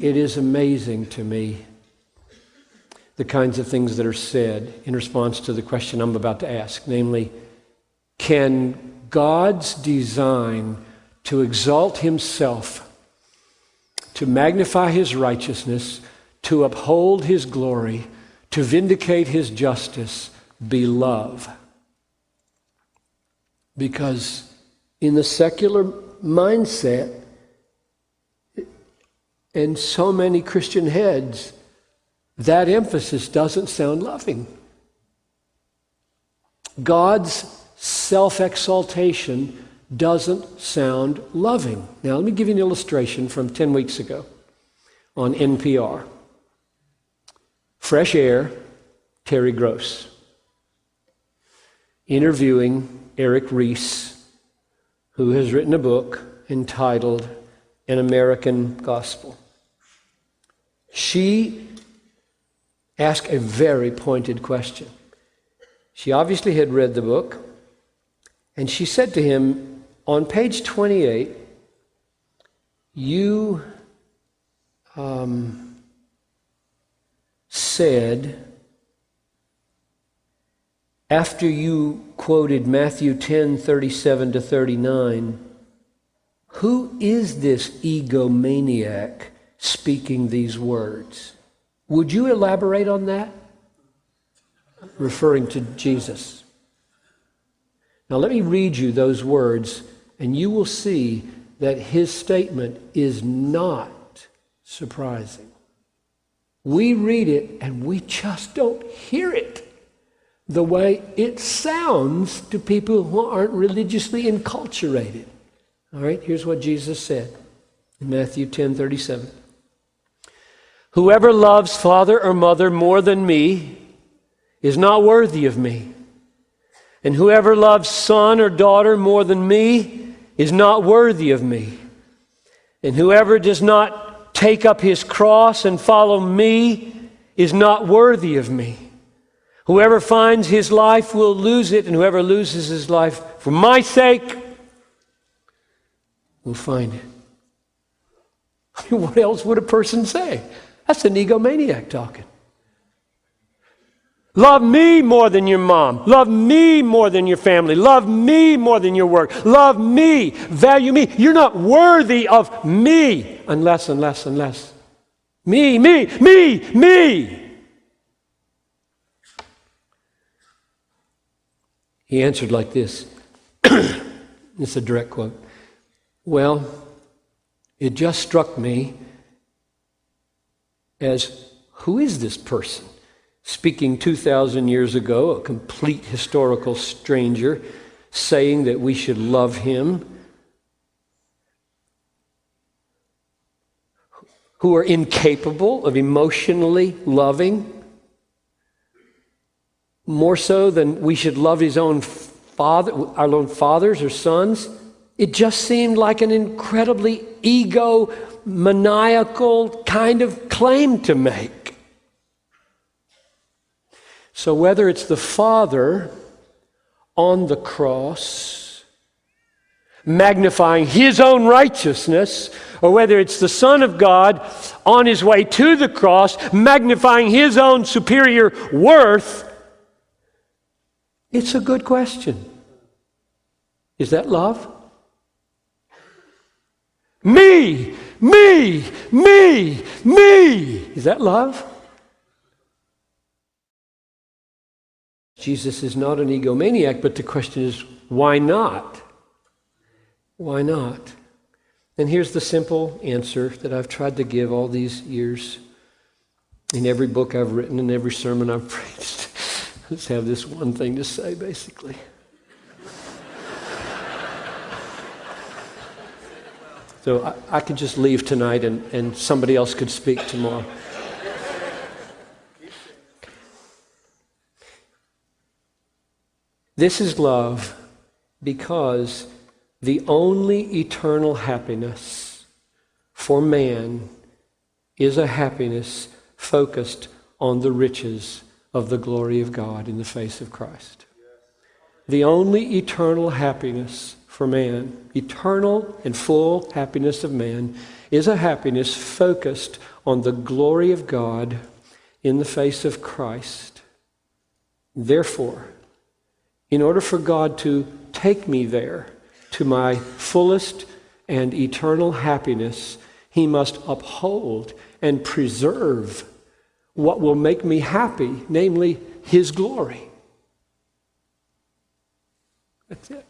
It is amazing to me the kinds of things that are said in response to the question I'm about to ask, namely, can God's design to exalt himself, to magnify his righteousness, to uphold his glory, to vindicate his justice, be love? Because in the secular mindset, and so many Christian heads, that emphasis doesn't sound loving. God's self-exaltation doesn't sound loving. Now, let me give you an illustration from 10 weeks ago on NPR. Fresh Air, Terry Gross, interviewing Eric Rees, who has written a book entitled An American Gospel. She asked a very pointed question. She obviously had read the book, and she said to him, on page 28, you said, after you quoted Matthew 10:37 to 39, who is this egomaniac speaking these words? Would you elaborate on that? Referring to Jesus. Now let me read you those words, and you will see that his statement is not surprising. We read it and we just don't hear it the way it sounds to people who aren't religiously enculturated. All right, here's what Jesus said in Matthew 10:37. Whoever loves father or mother more than me is not worthy of me. And whoever loves son or daughter more than me is not worthy of me. And whoever does not take up his cross and follow me is not worthy of me. Whoever finds his life will lose it, and whoever loses his life for my sake will find it. I mean, what else would a person say? That's an egomaniac talking. Love me more than your mom. Love me more than your family. Love me more than your work. Love me. Value me. You're not worthy of me unless. Me. He answered like this. It's a direct quote. Well, it just struck me as, who is this person? Speaking 2,000 years ago, a complete historical stranger, saying that we should love him, who are incapable of emotionally loving, more so than we should love his own father, our own fathers or sons. It just seemed like an incredibly egomaniacal kind of claim to make. So whether it's the Father on the cross magnifying his own righteousness, or whether it's the Son of God on his way to the cross magnifying his own superior worth, it's a good question. Is that love? Me. Is that love? Jesus is not an egomaniac, but the question is, why not? Why not? And here's the simple answer that I've tried to give all these years in every book I've written and every sermon I've preached. I just have this one thing to say, basically. So I could just leave tonight and somebody else could speak tomorrow. This is love because the only eternal happiness for man is a happiness focused on the riches of the glory of God in the face of Christ. The only eternal happiness for man, eternal and full happiness of man, is a happiness focused on the glory of God in the face of Christ. Therefore, in order for God to take me there to my fullest and eternal happiness, he must uphold and preserve what will make me happy, namely his glory. That's it.